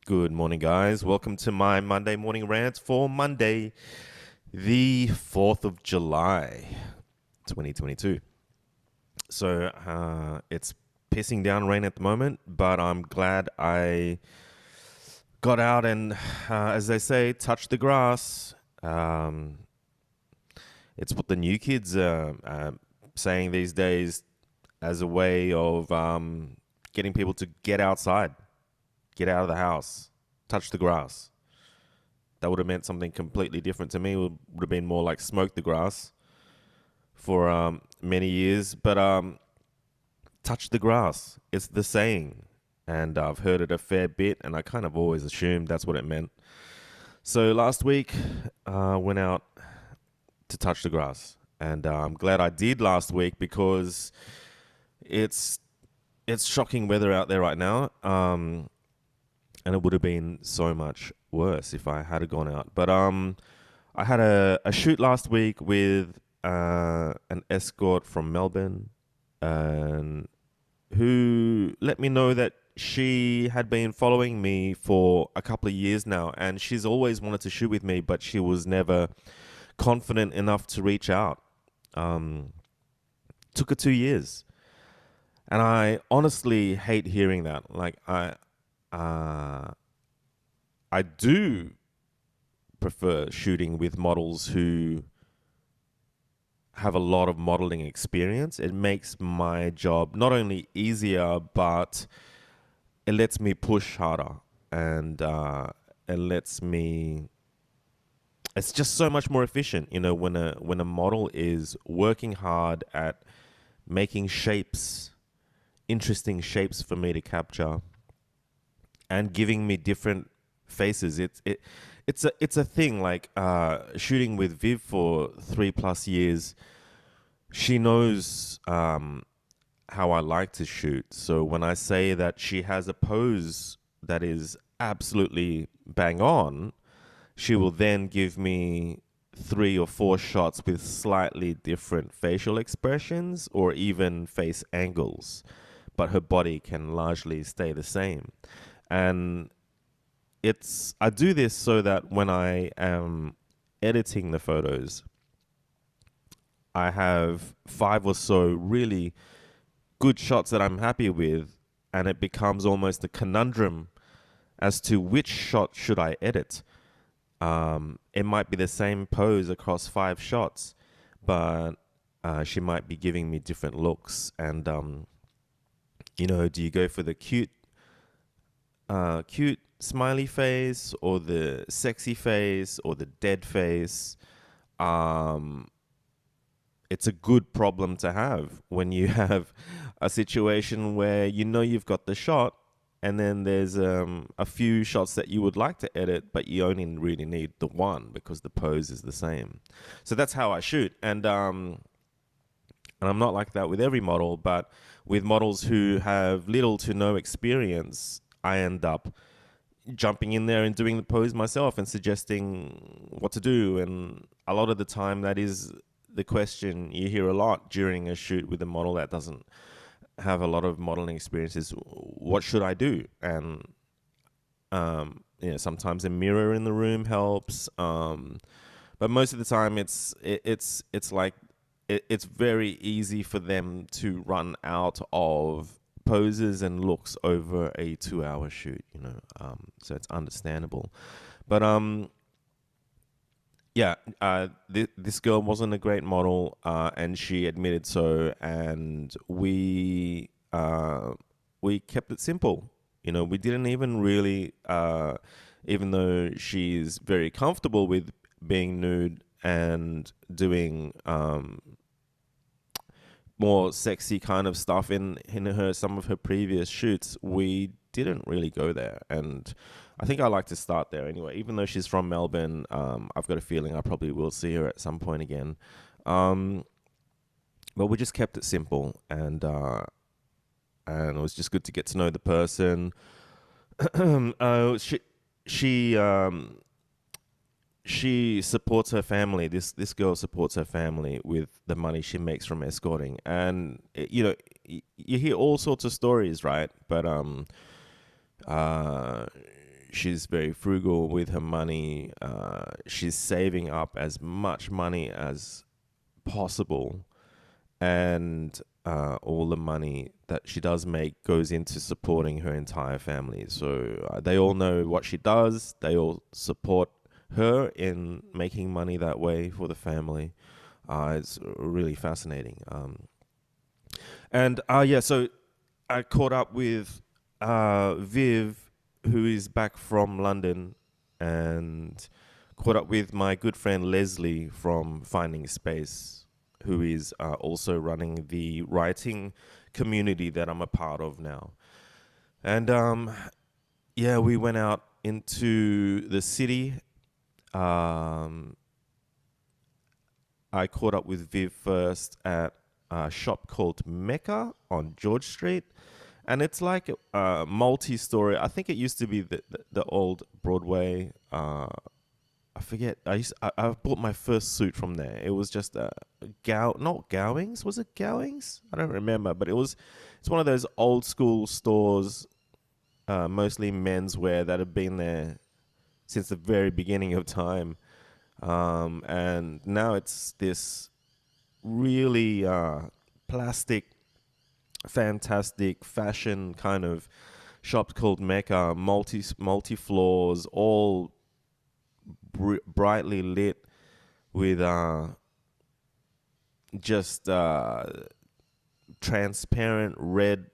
Good morning, guys. Welcome to my Monday morning rant for Monday, the 4th of July, 2022. It's pissing down rain at the moment, but I'm glad I got out and, as they say, touched the grass. It's what the new kids are saying these days as a way of getting people to get outside, get out of the house, touch the grass. That would have meant something completely different to me. It would have been more like smoke the grass for many years. But touch the grass, it's the saying. And I've heard it a fair bit, and I kind of always assumed that's what it meant. So last week, I went out to touch the grass. And I'm glad I did last week because it's shocking weather out there right now. And it would have been so much worse if I had gone out. But I had a shoot last week with an escort from Melbourne, and who let me know that she had been following me for a couple of years now, and she's always wanted to shoot with me, but she was never confident enough to reach out. Took her 2 years, and I honestly hate hearing that. Uh, I do prefer shooting with models who have a lot of modeling experience. It makes my job not only easier, but it lets me push harder, and it lets me. It's just so much more efficient, when a model is working hard at making shapes, interesting shapes for me to capture, and giving me different faces. It's a thing. Like shooting with Viv for 3+ years, she knows how I like to shoot. So when I say that she has a pose that is absolutely bang on, she will then give me 3 or 4 shots with slightly different facial expressions or even face angles, but her body can largely stay the same. And I do this so that when I am editing the photos, I have 5 or so really good shots that I'm happy with, and it becomes almost a conundrum as to which shot should I edit. It might be the same pose across 5 shots, but she might be giving me different looks. And do you go for the cute smiley face, or the sexy face, or the dead face? It's a good problem to have when you have a situation where you've got the shot, and then there's a few shots that you would like to edit, but you only really need the one because the pose is the same. So that's how I shoot. And I'm not like that with every model, but with models who have little to no experience, I end up jumping in there and doing the pose myself and suggesting what to do. And a lot of the time, that is the question you hear a lot during a shoot with a model that doesn't have a lot of modeling experience: is what should I do? And sometimes a mirror in the room helps, but most of the time it's like it's very easy for them to run out of poses and looks over a 2-hour shoot. So it's understandable. But this girl wasn't a great model, and she admitted so. And we kept it simple. We didn't even really, even though she's very comfortable with being nude and doing more sexy kind of stuff in some of her previous shoots, we didn't really go there. And I think I like to start there anyway. Even though she's from Melbourne, I've got a feeling I probably will see her at some point again. But we just kept it simple, and it was just good to get to know the person. She she supports her family. This girl supports her family with the money she makes from escorting, and you hear all sorts of stories, right? But uh, she's very frugal with her money. She's saving up as much money as possible, and all the money that she does make goes into supporting her entire family. So they all know what she does. They all support her in making money that way for the family. It's really fascinating. So I caught up with Viv, who is back from London, and caught up with my good friend Leslie from Finding Space, who is also running the writing community that I'm a part of now. And we went out into the city. I caught up with Viv first at a shop called Mecca on George Street. And it's like a multi-story. I think it used to be the old Broadway. I forget. I bought my first suit from there. It was just not Gowings. Was it Gowings? I don't remember. But it's one of those old school stores, mostly menswear, that have been there since the very beginning of time. And now it's this really plastic, fantastic fashion kind of shop called Mecca, multi floors, all brightly lit with just transparent red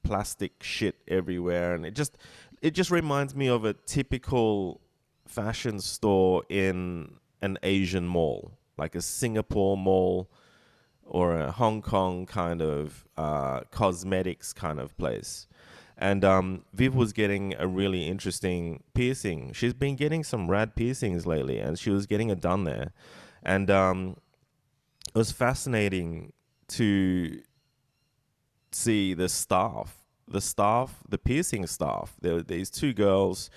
plastic shit everywhere, and it just reminds me of a typical fashion store in an Asian mall, like a Singapore mall or a Hong Kong kind of cosmetics kind of place. And Viv was getting a really interesting piercing. She's been getting some rad piercings lately, and she was getting it done there. And it was fascinating to see the piercing staff. There were these two girls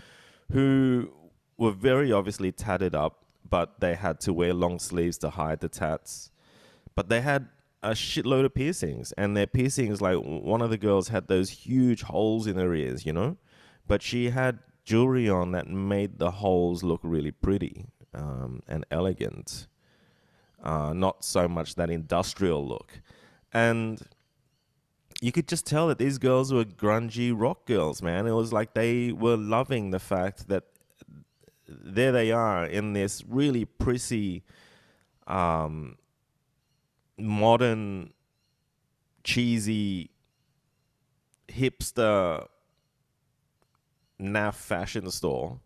who were very obviously tatted up, but they had to wear long sleeves to hide the tats. But they had a shitload of piercings, and their piercings, like one of the girls had those huge holes in her ears, but she had jewelry on that made the holes look really pretty and elegant. Not so much that industrial look. And you could just tell that these girls were grungy rock girls, man. It was like they were loving the fact that there they are in this really prissy, modern, cheesy, hipster, naff fashion store.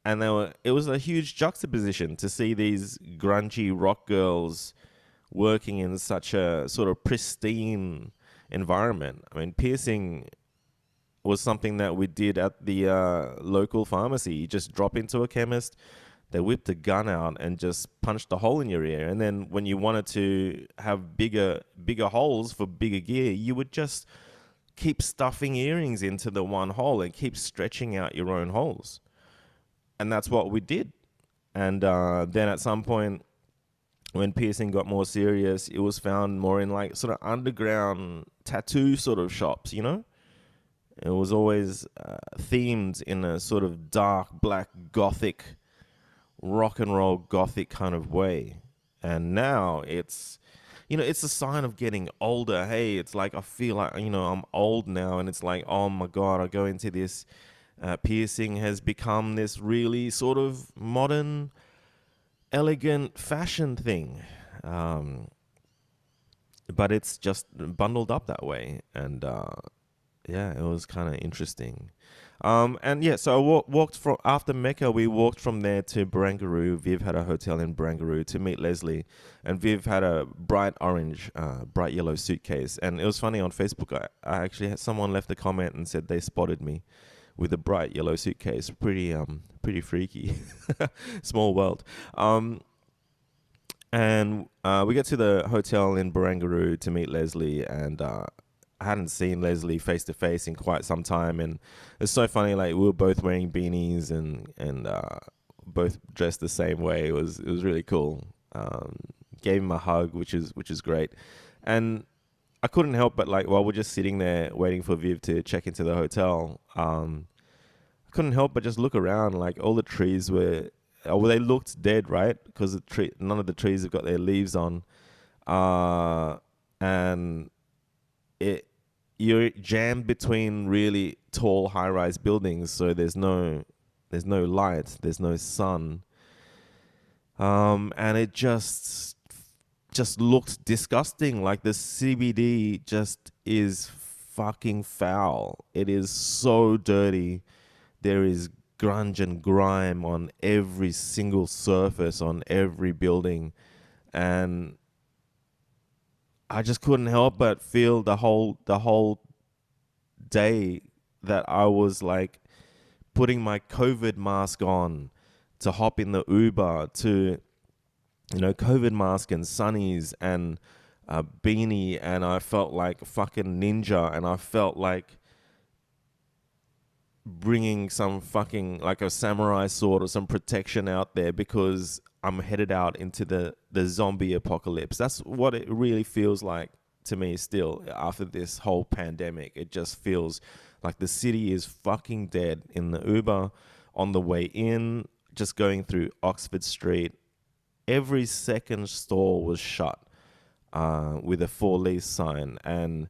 And it was a huge juxtaposition to see these grungy rock girls working in such a sort of pristine environment. I mean, piercing was something that we did at the local pharmacy. You just drop into a chemist, they whipped a gun out and just punched a hole in your ear. And then when you wanted to have bigger holes for bigger gear, you would just keep stuffing earrings into the one hole and keep stretching out your own holes. And that's what we did. And then at some point, when piercing got more serious, it was found more in like sort of underground tattoo sort of shops, It was always themed in a sort of dark, black, gothic, rock and roll gothic kind of way. And now it's a sign of getting older. Hey, it's like I feel like, I'm old now, and it's like, oh my God, I go into this piercing has become this really sort of modern, elegant fashion thing. But it's just bundled up that way. And it was kind of interesting. So I walked from, after Mecca, we walked from there to Barangaroo. Viv had a hotel in Barangaroo to meet Leslie. And Viv had a bright yellow suitcase. And it was funny, on Facebook, I actually had someone left a comment and said they spotted me with a bright yellow suitcase. Pretty freaky. Small world. And we get to the hotel in Barangaroo to meet Leslie, and I hadn't seen Leslie face to face in quite some time, and it's so funny. Like, we were both wearing beanies and both dressed the same way. It was really cool. Gave him a hug, which is great, and I couldn't help but, like, while we're just sitting there waiting for Viv to check into the hotel, couldn't help but just look around. Like all the trees were, well, they looked dead, right? Because none of the trees have got their leaves on, and it you're jammed between really tall high-rise buildings, so there's no light, there's no sun, and it just looked disgusting. Like the CBD just is fucking foul. It is so dirty. There is grunge and grime on every single surface, on every building, and I just couldn't help but feel the whole day that I was like putting my COVID mask on to hop in the Uber to, COVID mask and sunnies and a beanie, and I felt like a fucking ninja, and I felt like bringing some fucking like a samurai sword or some protection out there because I'm headed out into the zombie apocalypse. That's what it really feels like to me still after this whole pandemic. It just feels like the city is fucking dead. In the Uber on the way in, just going through Oxford Street, every second store was shut with a for lease sign, and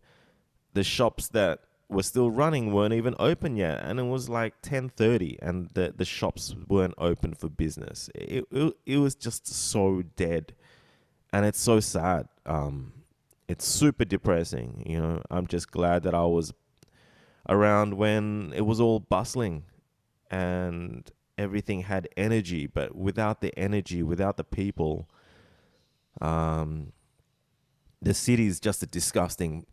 the shops that were still running weren't even open yet, and it was like 10:30 and the shops weren't open for business. It was just so dead, and it's so sad. It's super depressing. I'm just glad that I was around when it was all bustling and everything had energy. But without the energy, without the people, the city is just a disgusting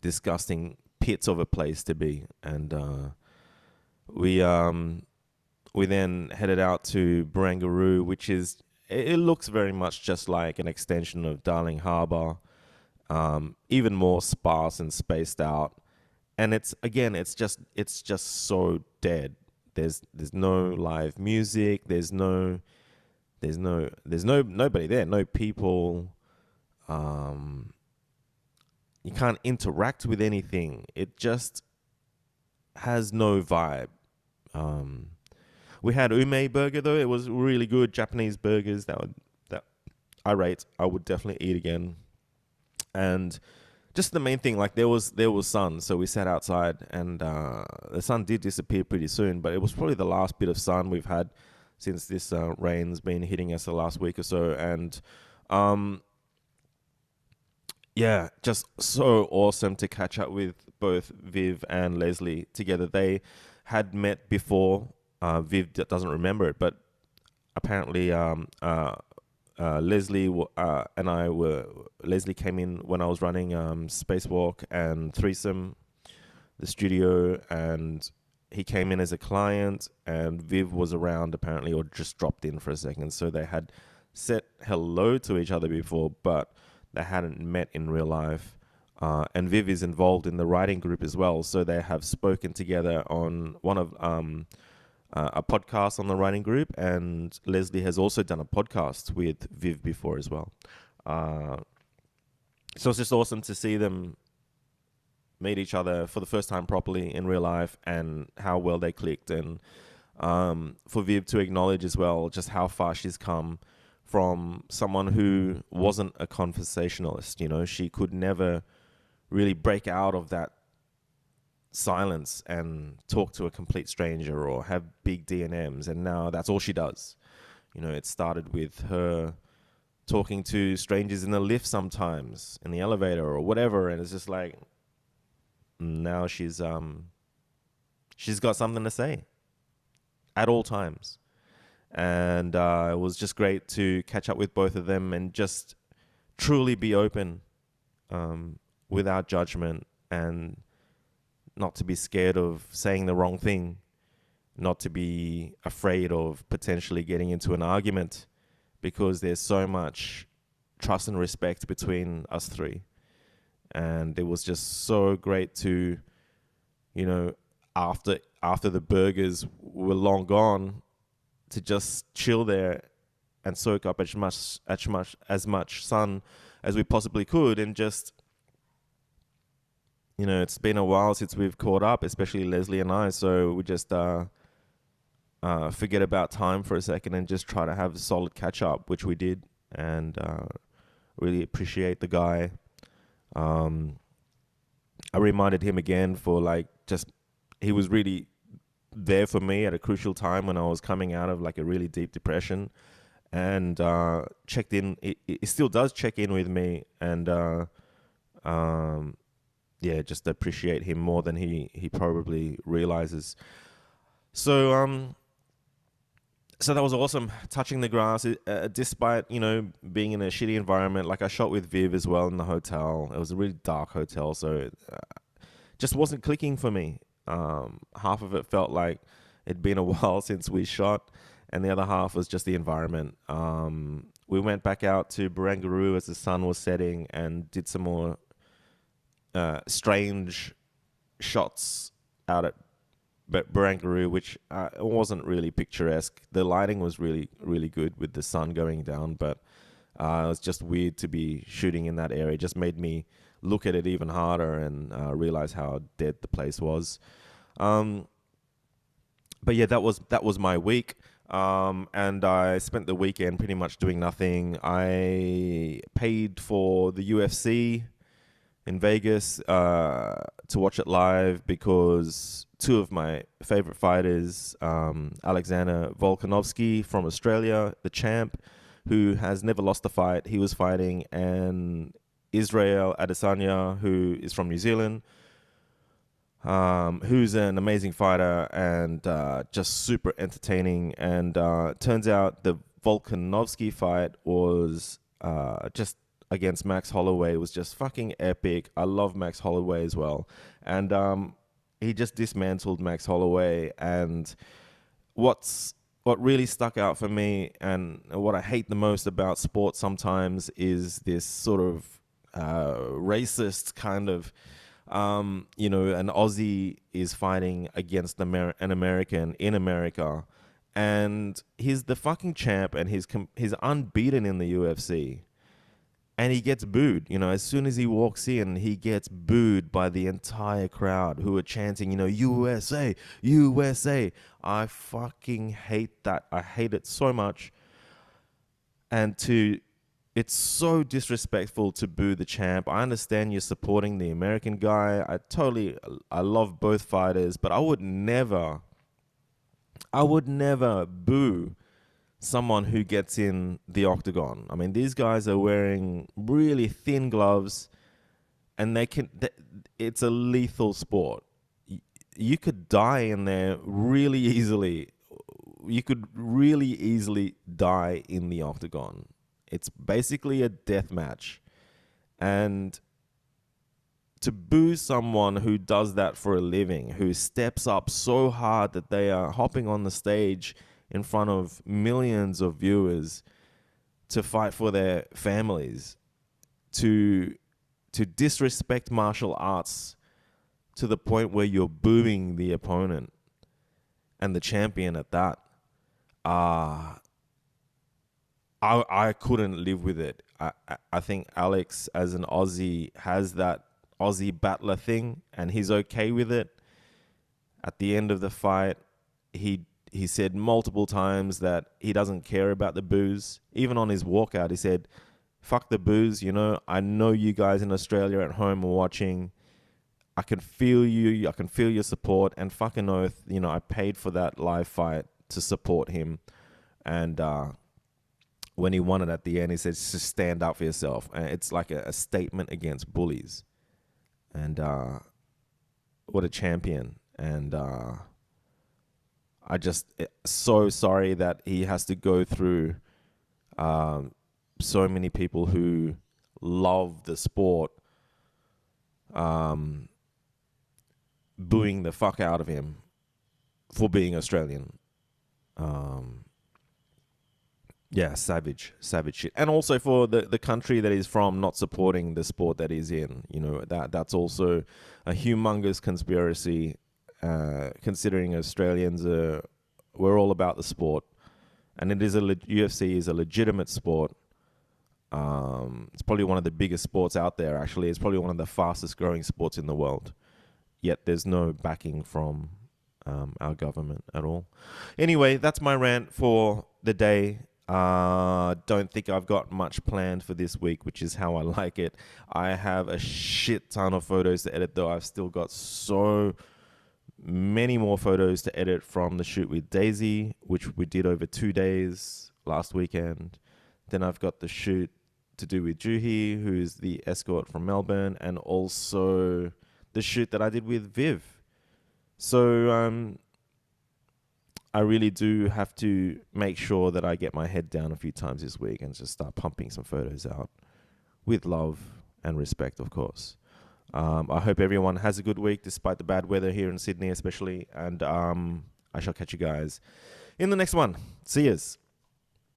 pits of a place to be. And we then headed out to Barangaroo, which is, it looks very much just like an extension of Darling Harbour, even more sparse and spaced out. And it's just so dead. There's no live music. There's nobody there. No people. You can't interact with anything. It just has no vibe. We had ume burger though. It was really good. Japanese burgers that I rate. I would definitely eat again. And just the main thing, like there was sun, so we sat outside, and the sun did disappear pretty soon. But it was probably the last bit of sun we've had since this rain's been hitting us the last week or so, and yeah, just so awesome to catch up with both Viv and Leslie together. They had met before. Viv doesn't remember it, but apparently Leslie and I were... Leslie came in when I was running Spacewalk and Threesome, the studio, and he came in as a client, and Viv was around apparently, or just dropped in for a second. So they had said hello to each other before, but they hadn't met in real life. And Viv is involved in the writing group as well, so they have spoken together on one of a podcast on the writing group, and Leslie has also done a podcast with Viv before as well. So it's just awesome to see them meet each other for the first time properly in real life, and how well they clicked, and for Viv to acknowledge as well just how far she's come from someone who wasn't a conversationalist. She could never really break out of that silence and talk to a complete stranger or have big D&Ms, and now that's all she does. It started with her talking to strangers in the lift sometimes, in the elevator or whatever, and it's just like now she's got something to say at all times. And it was just great to catch up with both of them and just truly be open, without judgment, and not to be scared of saying the wrong thing, not to be afraid of potentially getting into an argument, because there's so much trust and respect between us three. And it was just so great to, after the burgers were long gone, to just chill there and soak up as much sun as we possibly could, and just, it's been a while since we've caught up, especially Leslie and I. So we just forget about time for a second and just try to have a solid catch up, which we did, and really appreciate the guy. Um, I reminded him again for like just he was really there for me at a crucial time when I was coming out of like a really deep depression, and checked in. It still does check in with me, and um, yeah, just appreciate him more than he probably realizes. So so that was awesome. Touching the grass, despite being in a shitty environment. Like I shot with Viv as well in the hotel. It was a really dark hotel, so it just wasn't clicking for me. Half of it felt like it'd been a while since we shot, and the other half was just the environment. We went back out to Barangaroo as the sun was setting and did some more strange shots out at Barangaroo, which wasn't really picturesque. The lighting was really, really good with the sun going down, but it was just weird to be shooting in that area. It just made me look at it even harder and realize how dead the place was. But yeah, that was my week. And I spent the weekend pretty much doing nothing. I paid for the UFC in Vegas to watch it live because two of my favorite fighters, Alexander Volkanovski from Australia, the champ, who has never lost a fight, he was fighting, and Israel Adesanya, who is from New Zealand, who's an amazing fighter and just super entertaining. And turns out the Volkanovski fight was just against Max Holloway was just fucking epic. I love Max Holloway as well. And he just dismantled Max Holloway. And what really stuck out for me and what I hate the most about sports sometimes is this sort of racist kind of, an Aussie is fighting against an American in America, and he's the fucking champ and he's unbeaten in the UFC. And he gets booed, as soon as he walks in, he gets booed by the entire crowd who are chanting, USA, USA. I fucking hate that. I hate it so much. And it's so disrespectful to boo the champ. I understand you're supporting the American guy. I love both fighters, but I would never boo someone who gets in the octagon. I mean, these guys are wearing really thin gloves, and it's a lethal sport. You could die in there really easily. You could really easily die in the octagon. It's basically a death match. And to boo someone who does that for a living, who steps up so hard that they are hopping on the stage in front of millions of viewers to fight for their families, to disrespect martial arts to the point where you're booing the opponent and the champion at that. I couldn't live with it. I think Alex, as an Aussie, has that Aussie battler thing, and he's okay with it. At the end of the fight, he said multiple times that he doesn't care about the boos. Even on his walkout, he said, "Fuck the boos. I know you guys in Australia at home are watching. I can feel you. I can feel your support. And fucking oath, I paid for that live fight to support him." And when he won it at the end, he said, "Just stand up for yourself." And it's like a statement against bullies. And what a champion. And I just so sorry that he has to go through so many people who love the sport booing the fuck out of him for being Australian. Yeah, savage shit. And also for the country that he's from not supporting the sport that he's in. That's also a humongous conspiracy, considering Australians we're all about the sport. And it is UFC is a legitimate sport. It's probably one of the biggest sports out there, actually. It's probably one of the fastest growing sports in the world. Yet there's no backing from our government at all. Anyway, that's my rant for the day. Don't think I've got much planned for this week, which is how I like it. I have a shit ton of photos to edit, though. I've still got so many more photos to edit from the shoot with Daisy, which we did over 2 days last weekend. Then I've got the shoot to do with Juhi, who's the escort from Melbourne, and also the shoot that I did with Viv. So I really do have to make sure that I get my head down a few times this week and just start pumping some photos out with love and respect, of course. I hope everyone has a good week despite the bad weather here in Sydney especially, and I shall catch you guys in the next one. See yous.